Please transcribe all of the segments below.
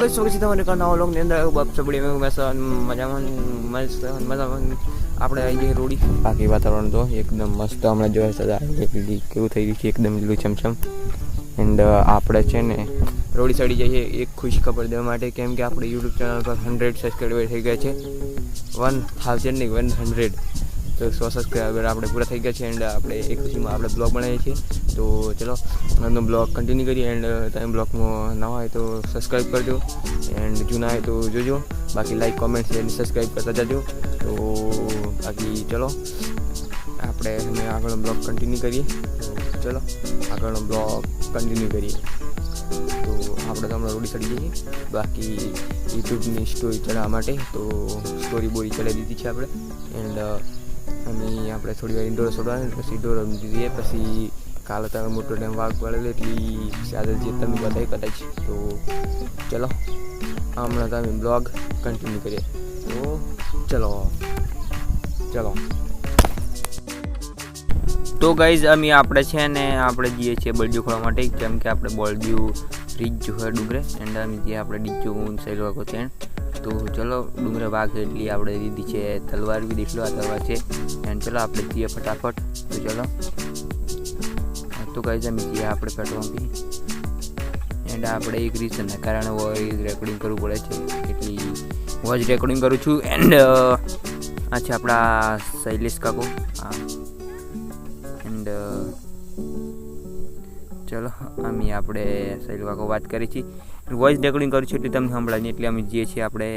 Hello सो किसी તમારે નવા લોગ ની અંદર બાપ સબડી મજામાં આપણે આવી જઈએ રોડી. બાકી વાતાવરણ તો એકદમ મસ્ત હમણાં જોઈ સદા કેવું થઈ રહ્યું છે, એકદમ લીલું છમછમ. એન્ડ આપણે છે ને રોડી ચડી જઈએ એક ખુશ ખબર દેવા માટે, કેમ કે આપણે યુટ્યુબ ચેનલ પર 100 સબસ્ક્રાઈબર થઈ ગયા છે. 1000 નહીં 100 તો 100 સબસ્ક્રાઈબર આપણે પૂરા થઈ ગયા છે. એન્ડ આપણે એક ખુશીમાં આપણે બ્લોગ બનાવીએ છીએ. તો ચલો આજનો બ્લોગ કન્ટિન્યુ કરીએ. એન્ડ તમે બ્લોગમાં નવા હોય તો સબસ્ક્રાઈબ કરજો, એન્ડ જૂના હોય તો જોજો. બાકી લાઈક કોમેન્ટ શેર સબસ્ક્રાઈબ કરતા જજો. તો બાકી ચલો આપણે આગળનો બ્લોગ કન્ટિન્યુ કરીએ. તો ચલો આગળનો બ્લોગ કન્ટિન્યુ કરીએ. તો આપણે તો હમણાં રોડી ચડી જઈએ. બાકી યુટ્યુબની સ્ટોરી ચડાવવા માટે તો સ્ટોરી બોરી ચડાવી દીધી છે આપણે. એન્ડ અને આપણે થોડી વાર ઇન્ડોર છોડવાની, પછી ઇન્ડોર રમી દીધી. પછી કાલે તમે મોટો ટાઈમ વાઘ પડેલો એટલી આજે જે તમે બતાવી કદાચ. તો ચલો હમણાં તમે બ્લોગ કન્ટિન્યુ કરીએ. તો ચલો તો ગાઈઝ અમે આપણે છે ને આપણે જઈએ છીએ બળદિયું ખોળવા માટે, કેમ કે આપણે બળદિયું રીચ જોવે ડુંગરે. એન્ડ અમે જઈએ આપણે ડીચો સહેલ વાગો છે. તો ચલો ડુંગરે વાઘ એટલી આપણે લીધી છે તલવાર બી દેખ લો, આ તલવાર છે. એન્ડ ચલો આપણે જઈએ ફટાફટ. તો ચલો તો ગાઈઝ અમે જઈએ આપણે પેટ્રોલ પી. એન્ડ આપણે એક રીઝનના કારણે વોઇસ રેકોર્ડિંગ કરવું પડે છે, એટલી વોઇસ રેકોર્ડિંગ કરું છું. એન્ડ આ છે આપણા શૈલેષ કાકો. હા એન્ડ ચલો અમે આપણે શૈલ કાકો વાત કરી છીએ, વોઇસ રેકોર્ડિંગ કરું છું એટલે તમને સંભળાવીએ. એટલે અમે જઈએ છીએ આપણે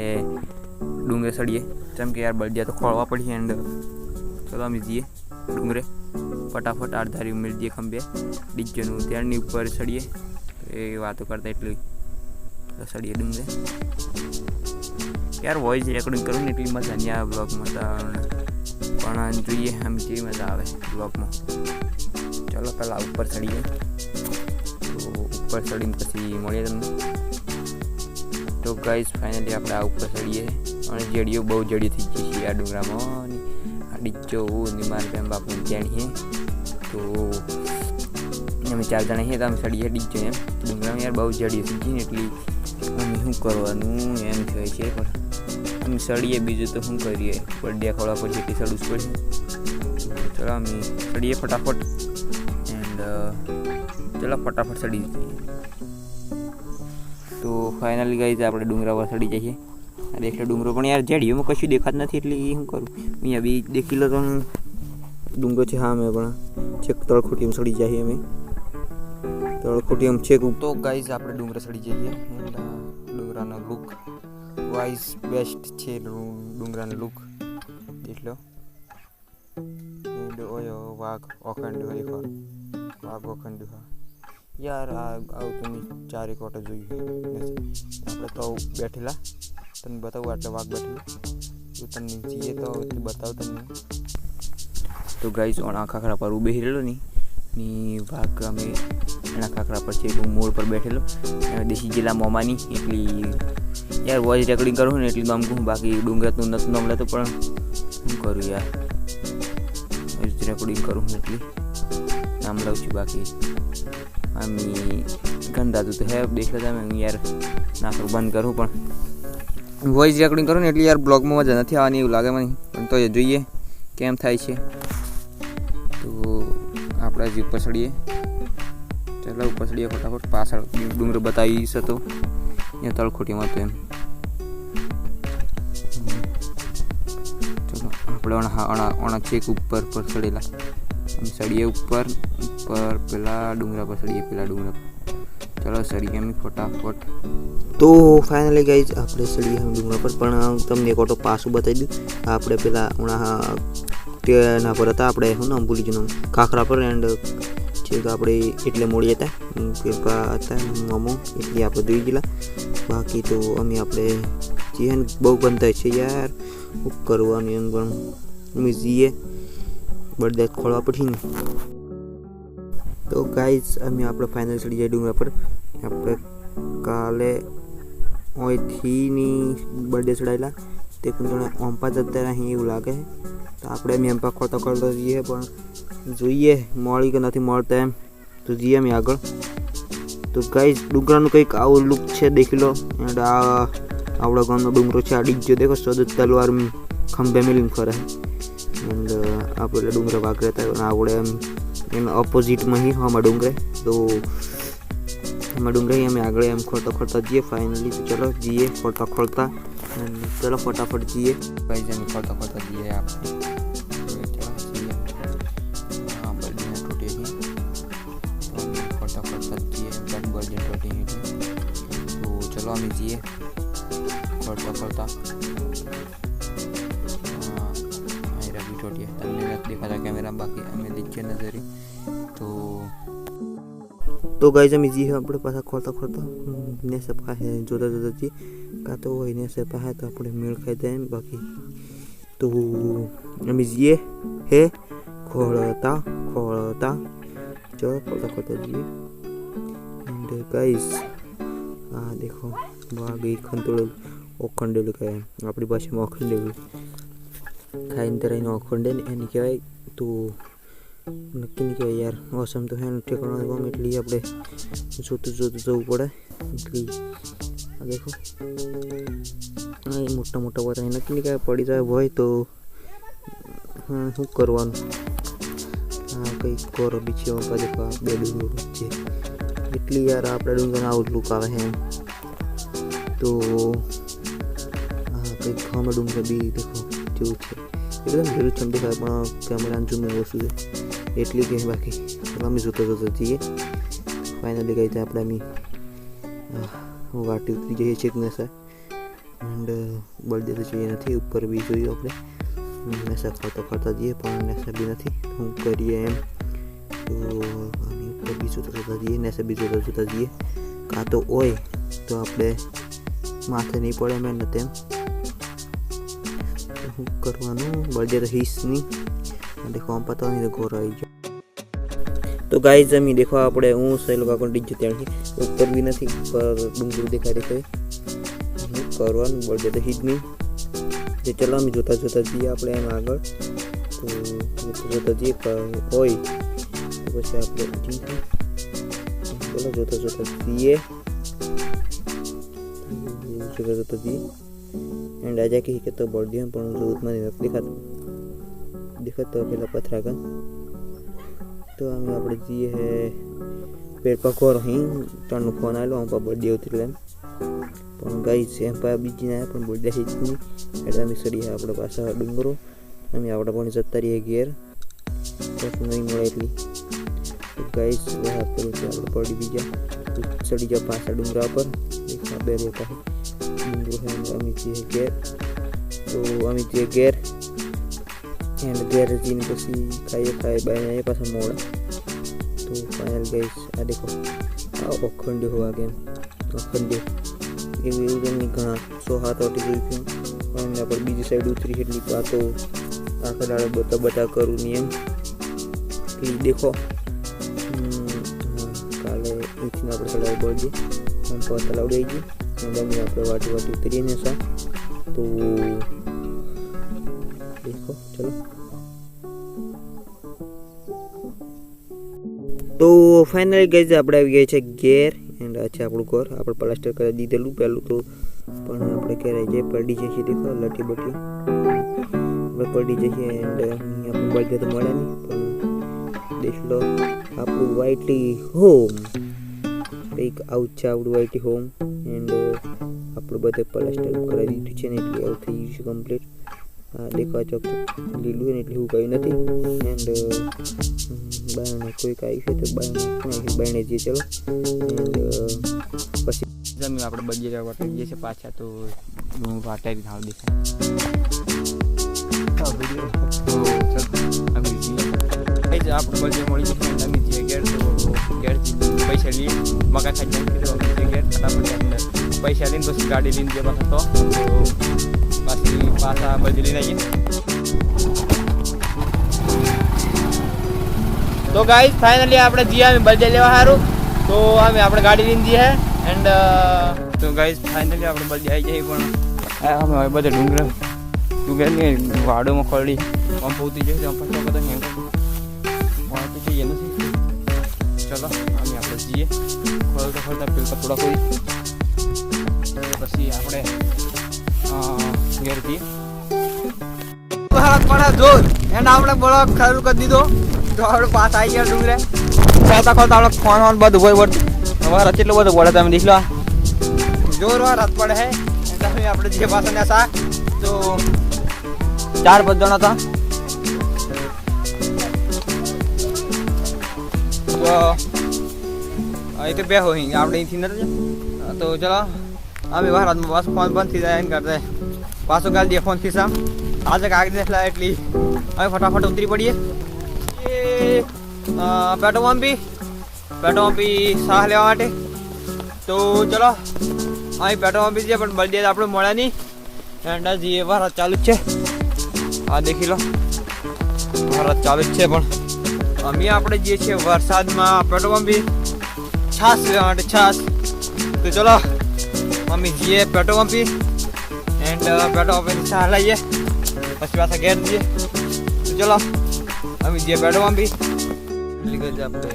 ડુંગરે ચડીએ, કેમ કે યાર બળદિયા તો ખોળવા પડશે. એન્ડ ચલો અમે જઈએ ડુંગરે ફટાફટ. આડધારી ઉમેરી દઈએ ખંભે ડીજેનું, ત્યાંની ઉપર ચડીએ. એ વાતો કરતા એટલી ચડીએ ડુંગરે. યાર વોઇસ રેકોર્ડિંગ કરું ને એટલી મજા નહીં આવે બ્લોગમાં, પણ જોઈએ આમ કેવી મજા આવે બ્લોગમાં. ચાલો પહેલાં ઉપર ચડીએ. તો ઉપર ચડીને પછી મળીએ તમને. તો ગાઈઝ ફાઇનલી આપણે આ ઉપર ચડીએ. અને જડીઓ બહુ જડી થઈ ગઈ છે આ ડુંગરામાં. આ ડીચો નિમાન પેમ બાપુ જાણીએ. તો અમે 4 જણા છીએ તો અમે ચડીએ ડીચો એમ ડુંગરામાં. યાર બહુ જડી થઈ ગઈ ને એટલી અમે શું કરવાનું એમ થાય છે. પણ અમે ચડીએ, બીજું તો શું કરીએ, બળદિયા ખોળવા પછી એટલી ચડવું જ પડશે. ચલો અમે ચડીએ ફટાફટ. એન્ડ ચલો ફટાફટ ચડી જઈએ. તો ફાઇનલી ગાઈઝ આપણે ડુંગરા પર ચડી જઈએ. આ દેખ લો ડુંગરો, પણ યાર જેડીઓમાં કશું દેખાત નથી એટલે શું કરું. અહીંયા બી દેખી લો તો ડુંગરો છે હા. અમે પણ છેક તળખોટીમાં ચડી જઈએ. અમે તળખોટીમાં છેક. તો ગાઈઝ આપણે ડુંગરા ચડી જઈએ. એન્ડ ડુંગરાનો લુક વાઇઝ બેસ્ટ છે. ડુંગરાનો લુક દેખ લો. એન્ડ ઓયો વાઘ ઓખંડ હોય, વાઘ ઓખંડ હા યાર. આવું તમે 4 કોટો જોયું આપણે તો બેઠેલા. તમને બતાવું આટલે વાઘ બેઠેલું તો તમને જઈએ તો બતાવું તમને. તો ગાઈઝ ઓણા ખાખરા પર ઉભે રહેલો ની વાઘ અમે એના ખાખરા પર છે મોડ પર બેઠેલો. દેશી જિલ્લા મોમાની એટલી યાર વોઇસ રેકોર્ડિંગ કરું ને એટલી નામ કહું. બાકી ડુંગરાતું નથી નામ લેતો, પણ શું કરું યાર વોઇસ રેકોર્ડિંગ કરું એટલી નામ લઉં છું. બાકી અમે ગંધાતું તો હે દેખ લો તમે. યાર નાખો બંધ કરું, પણ વોઇસ રેકોર્ડિંગ કરું ને એટલે યાર બ્લોગમાં મજા નથી આવવાની એવું લાગે મને. પણ તો એ જોઈએ કેમ થાય છે. તો આપણે હજી ઉપર ચડીએ. ચાલો ઉપર ચડીએ ફટાફટ. પાછળ ડુંગર બતાવી શકો અહીંયા તળખોટીમાં તો એમ. ચલો આપણે ઓણા છેક ઉપર પર ચડેલા. અમે ચડીએ ઉપર પેલા ડુંગરા પર ચડીએ. પેલા ડુંગરા પર ચલો ચડીએ અમે ફટાફટ. તો ફાઇનલી ગાઈઝ આપણે ચડીએ ડુંગરા પર. પણ તમને એક ઓટો પાછું બતાવી દઉં. આપણે પેલા તેના પર હતા આપણે શું નામ ભૂલી ગયું ખાખરા પર. એન્ડ છેક આપણે એટલે મોડી હતા પેપા હતા મોમો એટલે આપણે જોઈ ગયેલા. બાકી તો અમે આપણે જઈએ ને બહુ બનતા છે યાર શું કરવાનું એમ. પણ અમે જઈએ બળદિયા ખોળવા પછી ને. તો ગાઈઝ અમે આપણે ફાઇનલ ચડી જાય ડુંગરા પર. આપણે કાલે અહીંથી બળદિયા ચડાયેલા તે પણ ઓમ્પા જતા અહીં એવું લાગે. તો આપણે મેમ્પા ખોળતા જઈએ, પણ જોઈએ મળી કે નથી મળતા એમ. તો જઈએ અમે આગળ. તો ગાઈઝ ડુંગરાનું કંઈક આવું લુક છે, દેખી લો. એન્ડ આ આપણા ગામનો ડુંગરો છે, આ ડીજો દેખો સદ તલવાર ખંભે મિલીને ફરે. એન્ડ આપણે ડુંગરા ભાગ રહેતા અને આપણે એમ એના ઓપોઝિટમાં ही આમાં ડુંગરે. તો આમાં ડુંગરે અમે આગળ એમ ખોલતા જઈએ ફાઇનલી. તો ચલો જઈએ ખોલતા ચલો ફટાફટ જઈએ ગાઈઝ. અમે ખોલતા જઈએ આપણે. चलो हम जी खोलता रवि टोटिया तमने देखा था कैमरा बाकी हमें दिखे नजरी. तो गाइस हम जी આપણે પાછા ખોલતા ને સપા હે જોતા જી કાતો હોય ને સપા હે તો આપણે મેળ ખાઈ જાય બાકી. તો અમે જીએ હે ખોલતા ચલો ખોલતા જીએ. एंड गाइस हाँ देखो वहाँ गई खंतोड़ ओखंडेलू कहे अपनी भाषा में ओखंडेलू खाई तरह ओखंडे एनी कहवाय. तो नक्की नहीं कहवाय यार मौसम तो है ठेकाणा गम एटली आपणे जोतुं जवुं पड़े. एटली आ देखो मोटा मोटा वरा नक्की नहीं कहवाय पड़ी जाए होय तो हाँ शुं करवानुं. हाँ कई कोरो बीछो देखो बे डूंगरो वच्चे એટલી યાર આપણે ડુંગરનો આઉટલુક આવે છે. તો હા કંઈક ખામે ડુંગર બી દેખો જેવું છે એકદમ લીલું છમ દેખાય પણ કેમેરાનું ઝૂમ ઓછું છે એટલી કે બાકી. અમે જોતા જઈએ ફાઇનલી ગઈ ત્યાં આપણે અમે વાટી ઉતરી જઈએ છીએ નેસા. એન્ડ બળદે તો જોઈએ નથી ઉપર બી જોયું આપણે નેસા ખોલતા જઈએ પણ નેસા બી નથી. શું કરીએ એમ. તો બીજું જોતા જઈએ ને બીજું જોતા જઈએ કાં તો હોય તો આપણે માથે નહીં પડે મેં ને તેમ શું કરવાનું. બળદે તો હિસ નહીં देखो हम पता नहीं घोर आई गया. तो गाइस जमी देखो આપણે હું સહેલો કાકો ડીજે ત્યાંથી ઉપર બી નથી પર ડુંગર દેખાય હું કરવાનું બળદે તો હિજ નહીં. જે ચલો અમે જોતા જઈએ આપણે એમ આગળ. તો જોતા જઈએ હોય તો પછી આપણે બોલો જોતા જઈએ एंड आजा के तो बढ़ दिया पण जो उतना नहीं दिखा तो पहला पथरा का. तो हमें આપણે જઈએ હે પેડ પકોર અહીં તણનો ફોન આવેલો હું પર બર્થડે ઉતરી લેમ પણ ગાઈસ એમ પા બીજી ના પણ બર્થડે હી નહીં એટલે અમે સડી આપણે પાછા ડુંગરો અમે આપણે પણ જતા રહીએ ઘેર તો નહીં મળે એટલી. તો ગાઈસ વાત કરું કે આપણે પડી બીજા સડી જા પાછા ડુંગરા પર એક બે રહેતા ડુંગરો હે અમે જઈએ ઘેર. તો અમે જઈએ ઘેર एंड देर जी ने पसी खाए बाय पास मोड़ा. तो फाइनल गाइस आ देखो आ अखंड हुआ गेम अखंड एवं घना 100 हाथ अटी गई थी पण पर बीजी साइड उतरी એટલી પાતો આખા દાડે બતા કરું નિયમ કે देखो કાલે ઇથના આપણે ચલાવ બોલજે हम पर तलावड़ी आई गई मैडम ने આપણે વાટી ઉતરી ને સા. तो देखो चलो तो फाइनली गाइस આપણે આવી ગયા છે ઘેર એન્ડ આ છે આપણું ઘર. આપણે પ્લાસ્ટર કરી દીધેલું પહેલું તો પણ આપણે ક્યારે જે પડી જશે દેખો લટી બટી આપણે પડી જશે એન્ડ આપણું બર્થડે તો મળે નહીં પણ દેખ લો આપણું વાઇટલી હોમ કંઈક આવું છે આપણું વાઇટલી હોમ. એન્ડ આપણું બધે પ્લાસ્ટર કરી દીધું છે ને એટલે આવું થઈ ગયું છે કમ્પ્લીટ. देखो चौक लीलू है એટલે હું કઈ નથી. એન્ડ બાયણે કોઈ કાઈ છે તો બાયણે જઈએ ચલો. એન્ડ પછી જમી આપણે બજેરા વાટે જઈએ છે પાછા તો હું વાટાઈ થાળ દેખાય તો વિડિયો તો ચલ અમે જઈએ એ જ આપણે બજે મળી ગઈ અમે જઈએ ઘેર. તો ઘેર પૈસા લઈ મકા ખાઈ જાય તો અમે ઘેર ફટાફટ પૈસા લઈને પછી ગાડી લઈને જે પાછા તો પાછી પાછા બધી લઈને આવીએ. તો ગાઈસ ફાઇનલી આપણે જઈએ અમે બર્થડે લેવા સારું તો આપણે ગાડી લઈને જઈએ એન્ડ તો ગાઈસ ફાઇનલી આપણે બર્થડે આવી જાય પણ અમે હવે બધા ડુંગરની વાડોમાં ખોલડી આમ પહોંચી જાય આમ પાછા બધા હેંગ પહોંચી જઈએ નથી. ચલો અમે આપણે જઈએ ખોલતા ખોલતા પેલા થોડા કોઈ પછી આપણે ઘેર જઈએ જોર એને આપણે બોલો ખરું કરી દીધો તો આપણે પાસ આવી ગયા ડુંગરે ખોલતા ખોલતા આપણે ફોન બધું હોય પડતું અમારા કેટલું બધું પડે તમે દેખ લો જોર વાર હાથ પડે હે એટલે આપણે જે પાછળ ને સા તો 4-5 જણા હતા તો અહીં બે હોય આપણે અહીંથી નથી તો ચલો અમે ભારતમાં પાછું ફોન બંધ થઈ જાય એમ કરતા પાછું ગાલી દઈએ ફોનથી સામ આજે કાગડી દેખલા એટલી હવે ફટાફટ ઉતરી પડીએ પેટ્રોલ પંપી સાહ લેવા માટે તો ચલો અહીં પેટ્રોલ પંપી છે પણ બળદે આપણે મળ્યા નહીં એન્ડ જઈએ ભારત ચાલુ જ છે આ દેખી લો ભારત ચાલુ જ છે પણ અમે આપણે જઈએ છીએ વરસાદમાં પેટ્રોલ પંપી છાશ લેવા માટે છાશ તો ચલો અમે જઈએ પેટ્રોલ પંપી એન્ડ પેટ્રોલ પંપી છાશ લઈએ પછી પાછા ઘેર જઈએ તો ચલો અમે જઈએ પેટ્રોલ પંપી લીધે જ આપણે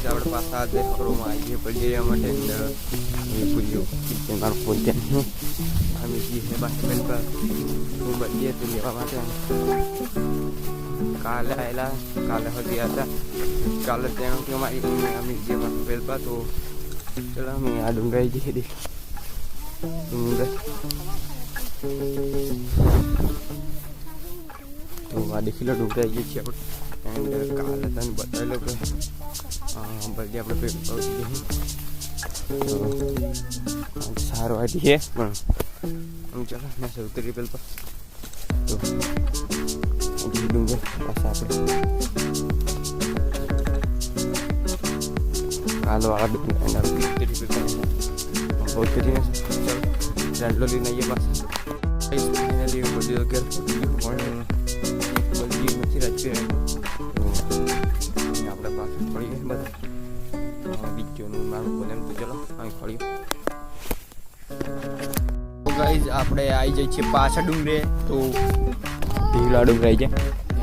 આપણે પાછા ઘરોમાં આવીએ પડી જવા માટે મારો ફોન ત્યાં અમે જઈએ પાછા મેલપા બદલીએ તો લેવા માટે કાલે આવેલા કાલે હજી હતા કાલે ત્યાં કે અમારી અમે જે પાછું મેલપા તો ચલો અમે આ ડુંગરાઈ જઈએ ડુંગર તો આ દેખી લો ડુંગરાઈ જઈએ છીએ આપણે એન્ડ કાલે તને બતાવેલો કે બધી આપણે પેટ સારો આઈટી છે પણ ચાલો મેં ઉતરી પેલ પર તો ડુંગર પાછા આપણે કાલો વાળા ઉતરી ઉતરીને ચાલો રેડલો લઈને આવીએ પાછા ફાઇનલી બધી ઘેર પણ બધી નથી રાજકીય આપણે પાછું ફળી ગઈ બધા બીજોનું મારું બોલે એમ તો ચલો અહીં ફળ્યું તો ગાઈઝ આપણે આવી જઈએ છીએ પાછા ડુંગરે તો ઢીલા ડુંગર આવી જાય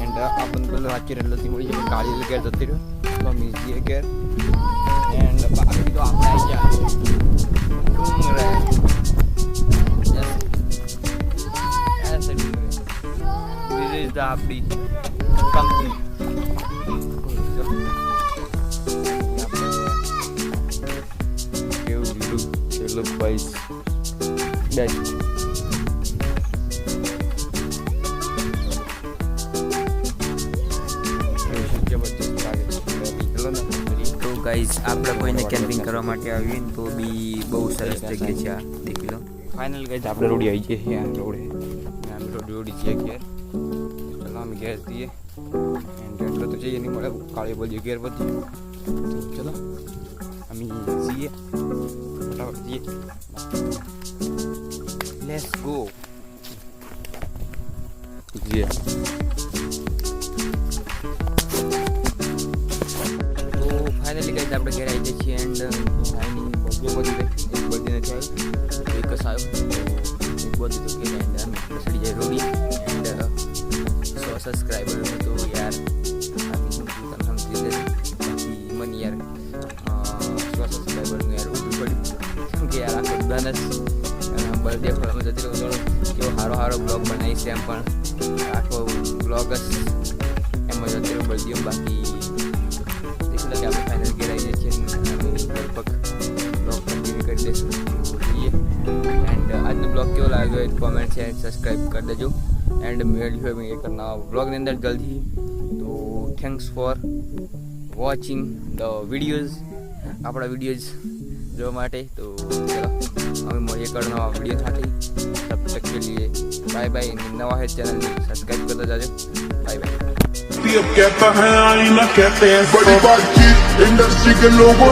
એન્ડ આપણને પેલો વાંચી રહેલોથી મળી જાય કાળી ઘેર જતી રહ્યો તો અમે જઈએ ઘેર એન્ડ બાકી તો આપણે આવી ગયા ડુંગરે This is the update company. Look guys, best. તો ગાઈઝ આપણે કોઈને કેમ્પિંગ કરવા માટે આવીએ ને તો બી બહુ સરસ જગ્યા છે આ દેખી લો ફાઇનલ ગાઈઝ આપણે રોડી આવી જઈએ છીએ રોડે અમે રોડી છીએ ઘેર ચલો અમે ઘેર જઈએ એન્ડ એટલો તો જઈએ નહીં મળે કાળી બોલીએ ઘેર બધી ચલો અમે જઈએ ફટાફટ જઈએ લેટ્સ ગો જઈએ તો ફાઇનલી ગાઈઝ આપણે ઘેર આવી જઈએ છીએ એન્ડ આની બધી એક બધી નથી આવી એક જ આવ્યો એક બધી તો કે એન્ડ અમે સડી જાય રોડી એન્ડ 100 સબસ્ક્રાઈબર તો યાર આની તમે સમજી લે બાકી મને યાર 100 સબસ્ક્રાઈબરનું યાર ઉભું પડ્યું કેમ કે યાર આખો બધાને બર્થડે ફળમાં જતી રહ્યો કેવો સારો બ્લોગ બનાવી છે એમ પણ આખો બ્લોગ જ એમાં જતી રહ્યો બર્થડે બાકી દેખી લો કે આપણે ફાઇનલ ઘેર આવી જઈએ છીએ લગભગ બ્લોગ કન્ટિન્યુ કરી દઈશું જોઈએ એન્ડ આજનો બ્લોગ કેવો લાગ્યો એ કોમેન્ટ શેર સબસ્ક્રાઈબ કરી દેજો એન્ડ મેળવ્યું હોય એક નવા બ્લોગની અંદર જલ્દી તો thanks for watching the videos આપણા વિડીયોઝ જોવા માટે તો ચલો અમે મળીએ એક નવા વિડીયો સાથે તબ તક કે लिए बाय बाय नवा है चैनल सब्सक्राइब करते जाओ बाय बाय कहता है आईना कहते हैं बड़ी बातचीत इंडस्ट्री के लोगों